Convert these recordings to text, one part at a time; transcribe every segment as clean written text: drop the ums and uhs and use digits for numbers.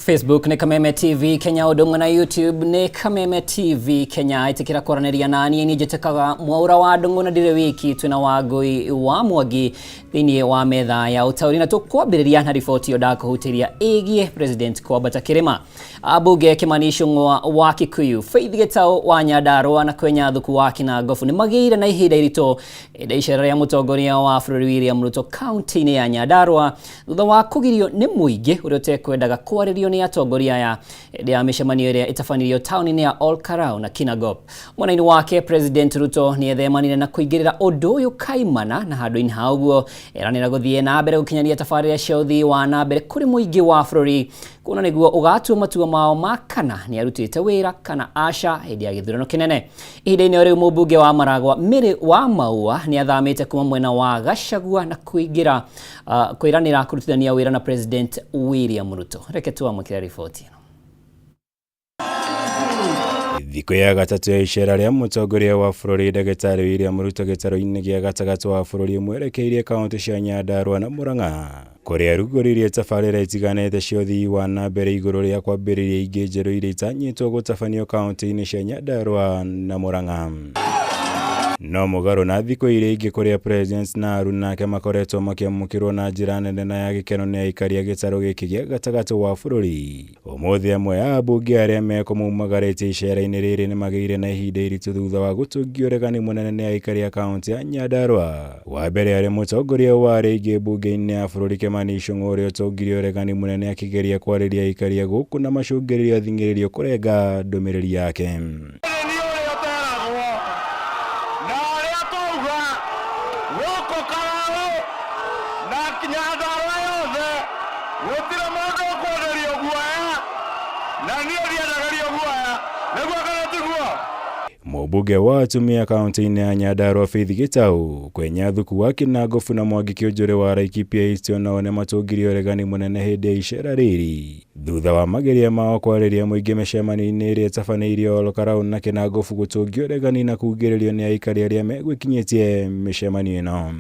Facebook ni Kameme TV Kenya, udongo na YouTube ni Kameme TV Kenya. Itikira koraneria nani ni jetekaga mwaura wa dongo na dire wiki tuna wagoi wa mwagi thini wa metha ya utauri na tukwambiriria na ripoti yodako hutiria egie President Kwabata Kirima. Abuge Kimanisho ngwa wa Kikuyu Faith Getao wa Nyandarua na kwenya thuku waki na gofu ni magire na ihida irito ishara ya mutongoria wa bũrũri William Ruto county ni ya Nyandarua thutha wa kugirio ni muingi uriote kwendaga kwaririo ni atongoria ya mishemanio ĩrĩa ĩtabanirio taũni-inĩ ya Olkarau na Kinangop. Mwena-inĩ wake President Ruto ni ethemanire na kuigirira ũndũ ũyũ kaimana na handũ-inĩ hauguo eranĩra gũthiĩ na mbere gũkinyanĩria tabarĩra cia ũthii wa na mbere kũrĩ mũingĩ wa bũrũri kuna nĩguo ũgatua matua mao makana ni arutĩte wĩra kana aca hĩndĩ ya gĩthurano kĩnene. Ihinda-inĩ rĩu mũmbunge wa Maragwa Mĩrĩ wa Maua ni athamĩte kuma mwena wa Gachagua na kwĩranĩra kũrutithania wĩra na President William Ruto. Reke tuamũkĩre riboti. Thikũ ya gatatu ya icera rĩa mũtongoria wa bũrũri Ndagĩtarĩ William Ruto gĩtarũ-inĩ gĩa gatagatĩ wa bũrũri mwerekeirie kaunti cia Nyandarua na Murang'a, kũrĩa arugũririe tabarĩra itiganĩte cia ũthii wa na mbere igũrũ rĩa kwambĩrĩria ingĩ njerũ iria itanyitwo gũtabanio kaunti-inĩ cia Nyandarua na Murang'a. No mũgarũ na thikũ iria ingĩ kũrĩa President na aruna ake makoretwo makĩamũkĩrwo na njĩra nene na ya gĩkeno nĩ aikaria gĩtarũ gĩkĩ gĩa gatagatĩ wa bũrũri. Ũmũthĩ amwe a ambunge arĩa mekũmaumagarĩte icera-inĩ rĩrĩ nĩ magĩire na ihinda iritũ thutha wa gũtũngio ũregani mũnene nĩ aikaria kaunti ya Nyandarua. Wa mbere arĩ mũtongoria wa rĩngĩ mbunge-inĩ ya bũrũri Kimanisho ũrĩa ũtongirie ũregani mũnene akĩgeria kwarĩria aikaria gũkũ na macũngĩrĩrio athingĩrĩrio kũrenga ndũmĩrĩri yake. Mũmbunge wa atumia kaunti-inĩ ya Nyandarua Faith Getao kwenya thuku wa Kinangop na Mwangi Kĩũnjũrĩ wa Laikipia East onao nĩ matũngirie ũregani mũnene hĩndĩ ya icera rĩrĩ thutha wa mageria mao kwarĩria mũingĩ mĩcemanio-inĩ ĩrĩa ĩtabanĩirio Olkarau na Kinangop gũtũngio ũregani na kugĩrĩrio nĩ aikari arĩa megwĩkinyĩtie mĩcemanio ĩno.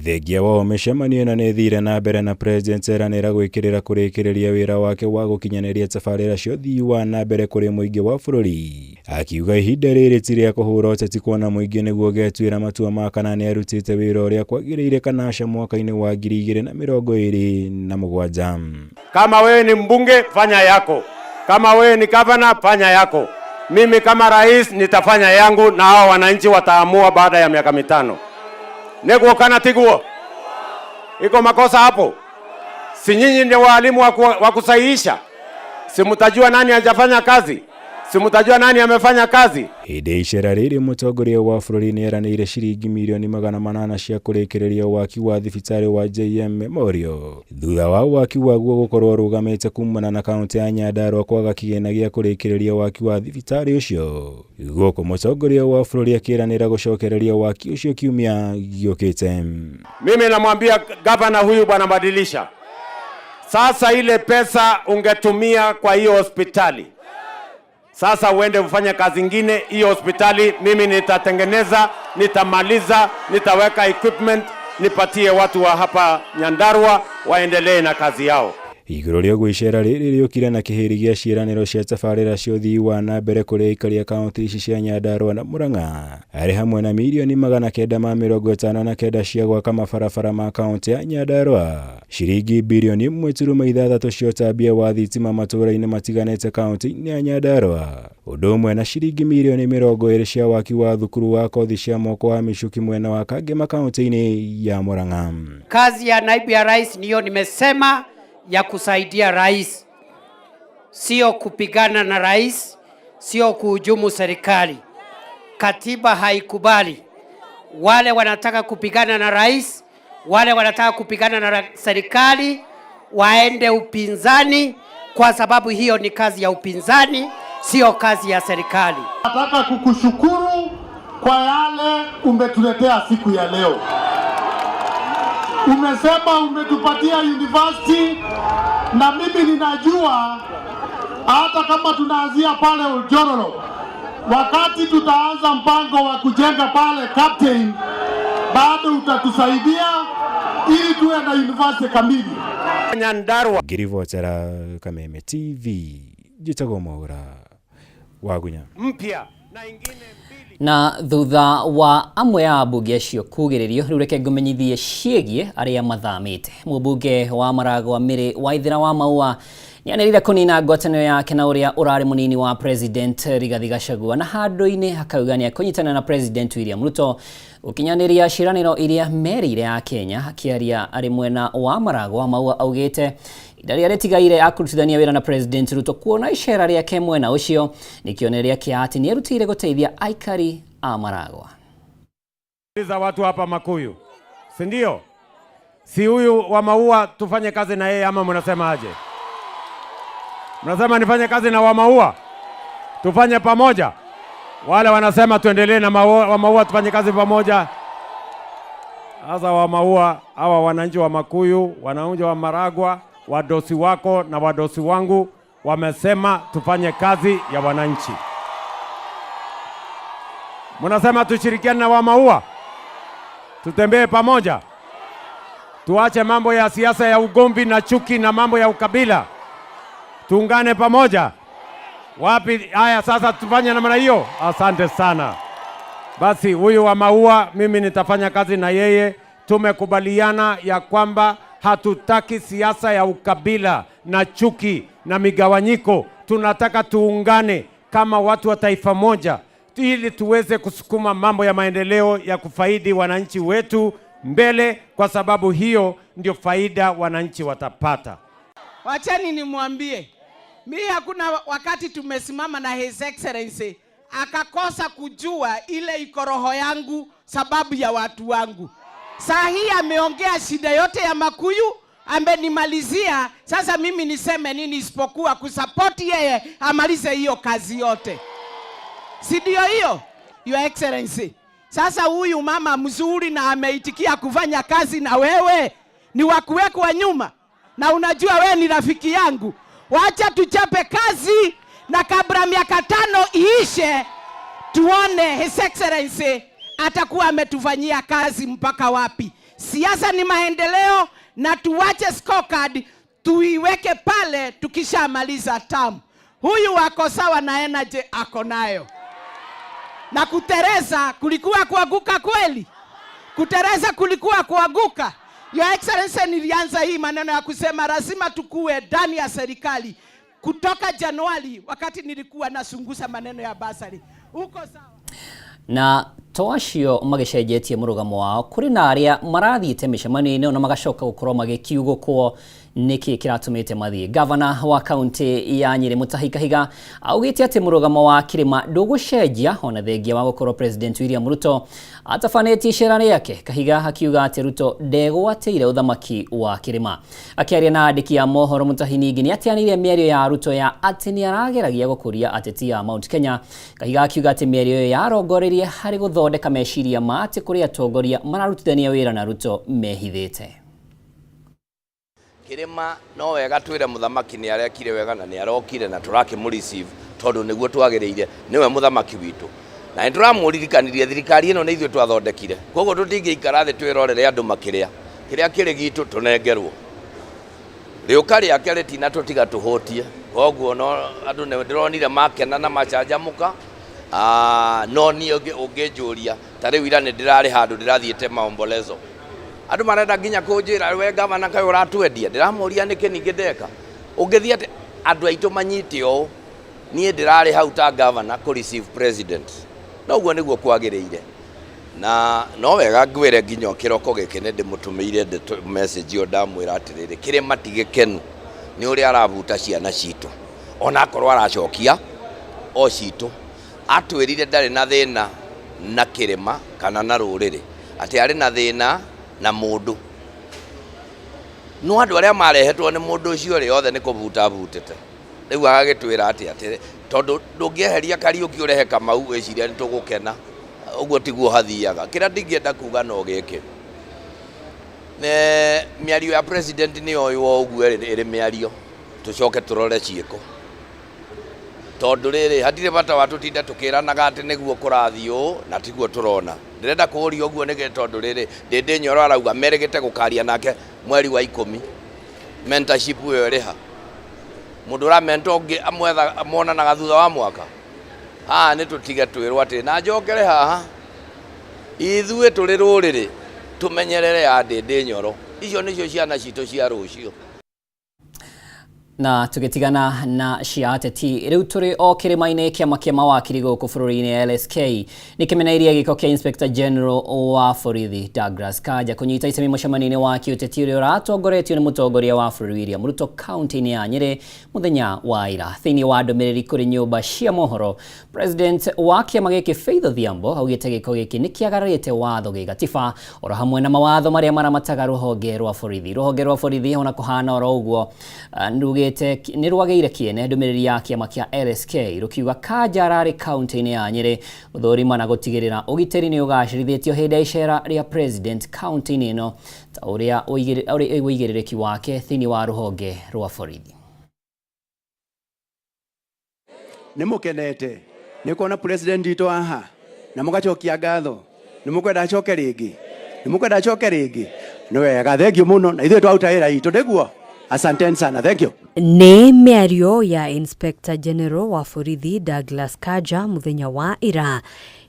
Thengia wao mĩcemanio ĩno nĩ thire na mbere na President eranĩra gwĩkĩrĩra kũrĩkĩrĩria wĩra wake wa gũkinyanĩria tabarĩra cia ũthii wa na mbere kũrĩ mũingĩ wa bũrũri. Akiuga ihinda rĩrĩ ti rĩa kũhũra ũteti kuona mũingĩ nĩguo getuĩra matua ma kana nĩ arutĩte wĩra ũrĩa kwagĩrĩire kana aca mwaka-inĩ wa 2027. Kama wewe ni mbunge fanya yako, kama wewe ni governor fanya yako, mimi kama rais nitafanya yangu na hao wananchi wataamua baada ya miaka 5. Nego kana tiguo. Iko makosa hapo. Si nyinyi ndio walimu wa kusahihisha. Si mtajua nani hajafanya kazi. Si mtajua nani amefanya kazi. Hĩndĩ icera rĩrĩ mũtongoria wa bũrũri nĩ eranĩire ciringi milioni 800 cia kũrĩkĩrĩria waki wa thibitarĩ wa JM Memorial. Thutha wa waki waguo gũkorwo rũgamĩte kumana na kaunti ya Nyandarua kwaga kĩgĩna gĩa kũrĩkĩrĩria waki wa thibitarĩ ũcio. Gũkũ mũtongoria wa bũrũri akĩranĩra gũcokereria waki ũcio kiumia gĩũkĩte. Mimi namwambia gavana huyu bwana badilisha. Sasa ile pesa ungetumia kwa hiyo hospitali. Sasa uende ufanye kazi nyingine. Hiyo hospitali mimi nitatengeneza, nitamaliza, nitaweka equipment, nipatie watu wa hapa Nyandarua waendelee na kazi yao. Igũrũ rĩa icera rĩrĩ rĩũkire na kĩhĩri gĩa ciĩranĩro cia tabarĩra cia ũthii wa na mbere kũrĩ aikaria kaunti ici cia Nyandarua na Murang'a arĩ hamwe na milioni 959 cia gwaka mabarabara ma kaunti ya Nyandarua, ciringi bilioni 1.6 cia ũtambia wa thitima matũũra-inĩ matiganĩte kaunti-inĩ ya Nyandarua, ũndũ ũmwe na ciringi milioni 20 cia waki wa thukuru wa kothi cia moko wa Michuki mwena wa Kangema kaunti-inĩ ya Murang'a. Kazi ya naibu ya rais niyo nimesema ya kusaidia rais, sio kupigana na rais, sio kuhujumu serikali. Katiba haikubali wale wanataka kupigana na rais, wale wanataka kupigana na serikali waende upinzani, kwa sababu hiyo ni kazi ya upinzani, sio kazi ya serikali. Nataka kukushukuru kwa yale umetuletea siku ya leo. Umesema umetupatia university, na mimi ninajua hata kama tunaanzia pale Ujororo wakati tutaanza mpango wa kujenga pale Captain, bado utatusaidia ili tuwe na university kamili. Nyandarua Girivotera Kameme TV jitago maura wagunya mpya na ingine mbili. Na thutha wa amwe ya mbunge acio kugiririo riu reke ngumenyithie ciegie aria mathamite. Mũmbunge wa Maragwa Mĩrĩ Waithĩra wa Maua nĩanerire kunina ngwatanĩro yake na ũrĩa ũrarĩ mũnini wa President Rigathi Gachagua, na handũ-inĩ akauga nĩekũnyitana na President William Ruto gũkinyanĩria ciĩranĩro iria merĩire ya Kenya. Akĩaria arĩ mwena wa Maragwa, Maua augĩte ihinda rĩrĩa rĩtigaire akũrutithania wĩra na President Ruto kuona icera rĩake mwena ũcio nĩ kĩonereria kĩa atĩ nĩerutĩire gũteithia aikari a Maragwa. Za watu hapa Makuyu, si ndio? Si huyu wa Maua tufanye kazi na yeye ama mnasema aje? Mnasema nifanye kazi na wa Maua? Tufanye pamoja? Wale wanasema tuendelee na wa Maua tufanye kazi pamoja. Sasa wa Maua, hawa wananchi wa Makuyu, wananchi wa Maragwa, wadosi wako na wadosi wangu wamesema tufanye kazi ya wananchi. Mnasema tushirikiane na wa Maua? Tutembee pamoja? Tuache mambo ya siasa ya ugomvi na chuki na mambo ya ukabila. Tuungane pamoja. Wapi? Haya, sasa tufanye namna hiyo. Asante sana. Basi huyu wa Maua mimi nitafanya kazi na yeye. Tumekubaliana ya kwamba hatutaki siasa ya ukabila na chuki na migawanyiko. Tunataka tuungane kama watu wa taifa moja ili tuweze kusukuma mambo ya maendeleo ya kufaidi wananchi wetu mbele, kwa sababu hiyo ndio faida wananchi watapata. Wachani nimwambie, mimi hakuna wakati tumesimama na His Excellency akakosa kujua ile iko roho yangu sababu ya watu wangu. Saa hii ameongea shida yote ya Makuyu, amenimalizia. Sasa mimi niseme nini isipokuwa kusupport yeye amalize hiyo kazi yote. Si ndio hiyo, Your Excellency? Sasa huyu mama mzuri na ameitikia kufanya kazi na wewe, ni wa kuwekwa nyuma, na unajua wewe ni rafiki yangu. Wacha tuchape kazi, na kabla miaka 5 iishe tuone His Excellency atakuwa ametufanyia kazi mpaka wapi. Siasa ni maendeleo, na tuwache scorecard tuiweke pale tukishamaliza term. Huyu wako sawa na energy ako nayo. Na kutereza kulikuwa kuanguka kweli? Kutereza kulikuwa kuanguka? Your Excellency, nilianza hii maneno ya kusema lazima tukue ndani ya serikali kutoka Januari, wakati nilikuwa nasungusa maneno ya basari. Uko sawa? Na toacio magicenjetie murugamo wao kuri na aria marathiite micemania-inĩ na magacoka gukorwo magikiugũkwo niki kiratumite mathie. Governor wa county ya Nyeri Mutahi Kahiga augite ati murugamo wa Kirima ndugucenjia ona thengia wa gukorwo President William Ruto atafanĩtie icera yake. Kahiga akiuga ati Ruto ndegwatĩire uthamaki wa Kirima. Akiaria na andĩki a mohoro, Mutahi ningĩ nĩatianĩire mĩario ya Ruto ya ati nĩarageragia gũkũria ateti a Mount Kenya. Kahiga akiuga ati mĩario ĩyo yarongoreirie harĩ gũthondeka meciria ma ati kũrĩ atongoria mararutithania wĩra na Ruto mehithĩte. Kirima no wega twire muthamaki ni arekire wega na ni arokire na turakimreceive tondu niguo twagiriire niwe muthamaki witu na nituramuririkanire thirikari ino ni ithuĩ twathondekire koguo tutingĩikara thĩ twĩrorere andũ makĩrĩa kĩrĩa kĩrĩ gitu tunengerwo rĩũka rĩake rĩtina tũtiga tũhũtie koguo no andũ nĩ ndĩronire makena na macanjamũka no niĩ ũngĩnjũria ta rĩu ira nĩ ndĩrarĩ handũ ndĩrathiĩte maombolezo andu marenda nginya kunjira we gavana kayo ratwendia ndiramuria niki ningi ndeka ungithia andu aitu manyite o nie ndirari hau ta gavana ku receive president noguo niguo kwagiriire na no wega ngwire nginya kiroko giki ne ndimutumiire message o ndamwira atiriri kire matigikenu ni uri aravuta ciana citu ona akorwo aracokia o citu atwirire ndari na thina na Kirima kana na ruriri ati ari na thina na mundu no andu aria marehetwo ni mundu ucio ri othe ni kuvuta vutete riu agagitwira ati tondu ndungieheria Kariuki urehe Kamau eciria ni tugukena uguo tiguo hathiaga kira ndingienda kuga no giki ne miario ya president ni oyo uguo iri miario tucoke turore ciiko tondu riri hatire bata watutinda tukiranaga ati niguo kurathio na tiguo turona ndirenda kuuria uguo nige tondu riri Ndindi Nyoro arauga meregete gukaria nake mweri wa 10 mentorship yo iriha mundu ra mentor ngi amwetha monanaga thutha wa mwaka ni tutige twirwo ati na njokere haha ithuĩ tũrĩ rũrĩrĩ tũmenyerere ya Ndindi Nyoro icio nĩcio ciana citũ cia rũciũ. Na tugitigana na cia ateti riu turi o kirima-ini kiama kia mawakiri guku bururi-ini LSK nikimenairie giko kia Inspector General wa borithi Douglas Kanja kunyita itemi mucemani-ini wa kiuteti uria uratongoretio ni mutongoria wa bururi William Ruto kaunti-ini ya Nyeri muthenya wa ira. Thiini wa ndumiriri kuri nyumba cia mohoro, President wa kiama giki Faith Odhiambo augite giko giki nikiagararite watho gi gatiba oro hamwe na mawatho maria maramataga ruhonge rwa borithi. Ruhonge rwa borithi ona kuhana oro uguo ni rwageire kiene ndumiriri ya kiama kia LSK rukiuga Kanja arari kaunti-ini ya Nyeri guthurima na gutigirira ugitiri ni ugacirithitio hindi ya icera ria president kaunti-ini ino ta uria uigiririki wake thiini wa ruhonge rwa borithi. Nimukenete nikuona president ito aha na mugacokia ngatho nimukwenda acoke ringi ni wega thank you muno na ithuĩ twauta wĩra itu ndiguo. Asanteni sana, thank you. Nĩ mĩario ya Inspector General wa borithi Douglas Kanja muthenya wa ira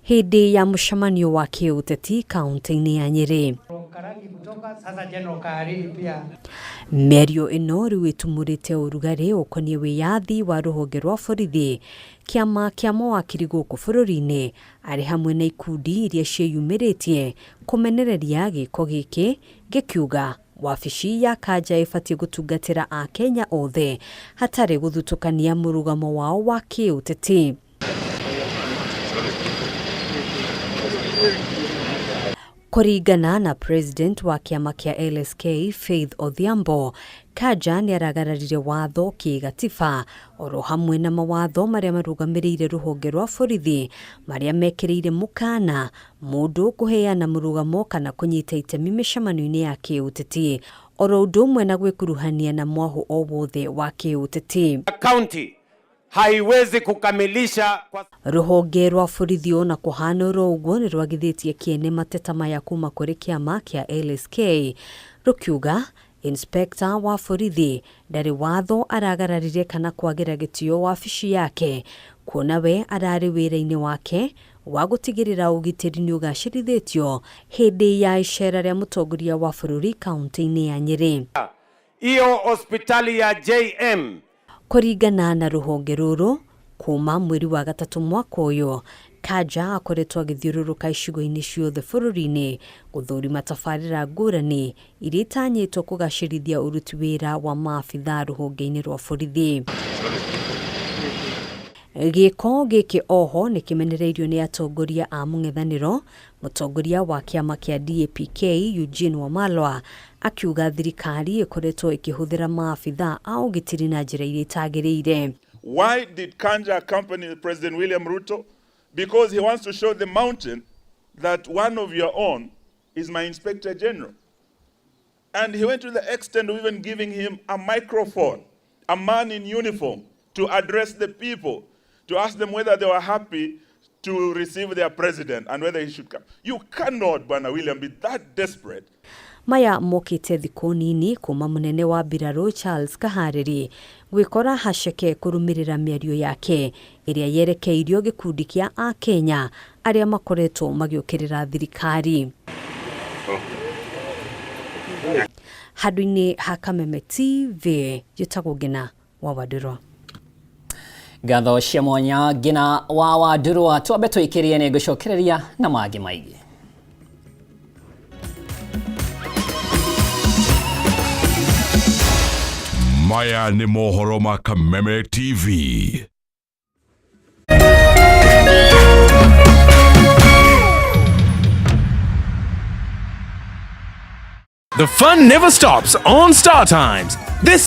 hindi ya mũcemanio wa kiũteti kaunti-ini ya Nyeri. Mĩario ĩno rĩu ĩtumũrĩte ũrugarĩ ũkoniĩ wĩyathi wa rũhonge rwa borithi, kiama kia mawakiri gũkũ bũrũri-inĩ arĩ hamwe na ikundi iria ciĩyumĩrĩtie kũmenereria gĩko gĩkĩ gĩkiuga wabici ya Kanja ibatie gutungatira a Kenya othe hatari guthutukania murugamo wao wa kiũteti. Kuringana na president wa kiama kia LSK Faith Odhiambo, Kanja ni aragararire watho kigatiba oro hamwe na mawatho maria marugamirire ruhonge rwa borithi maria mekiriire mukana mundu kuheana murugamo kana kunyita itemi micemano-ini ya kiũteti oro undu umwe na gwikuruhania na mwahu o wothe wa kiũteti. County haiwezi kukamilisha kwa ruhonge rwa borithi ona kuhana oro uguo ni rwagithitie kiene mateta maya kuma kuri kiama kia LSK rukiuga Inspector wa borithi ndari watho aragararire kana kwagira gitio wabici yake kuona we arari wira-ini wake wa gutigirira ugitiri ni ugacirithitio hindi ya icera ria mutongoria wa bururi kaunti-ini ya Nyeri. Iyo hospitali ya JM kuringana na ruhonge ruru kuma mweri wa gatatu mwaka uyu Kanja akoretwo agithiururuka icigo-ini ciothe bururi-ini guthurima tabarĩra ngũrani iria itanyĩtwo kũgacĩrithia uruti wĩra wa maabitha ruhonge-ini rwa borithi. Gĩko gĩkĩ oho nĩ kĩmenereirio nĩ atongoria a mũng'ethanĩro. Mũtongoria wa kiama kia DAPK Eugene Wamalwa akiuga thirikari ĩkoretwo ĩkĩhũthĩra maabitha a ũgitĩri na njĩra iria itagĩrĩire. Why did Kanja accompany President William Ruto? Because he wants to show the mountain that one of your own is my Inspector General. And he went to the extent of even giving him a microphone, a man in uniform, to address the people, to ask them whether they were happy to receive their president and whether he should come. You cannot, Bwana William, be that desperate. Maya mokite thikũ nini kuma munene wa mbirarũ Charles Kahariri gwikora haceke kurumirira mĩario yake iria yerekeirio gikundi kia a Kenya aria makoretwo magiukirira thirikari. Handũ-inĩ ha Kameme TV njĩtagwo Ngina wa Wadũrwa. Ngatho cia mwanya Ngina wa Wadũrwa twambe tũikĩrie nĩ ngũcokereria na mangĩ maingĩ. Maya ni mohoro ma Kameme TV. The fun never stops on Star Times. This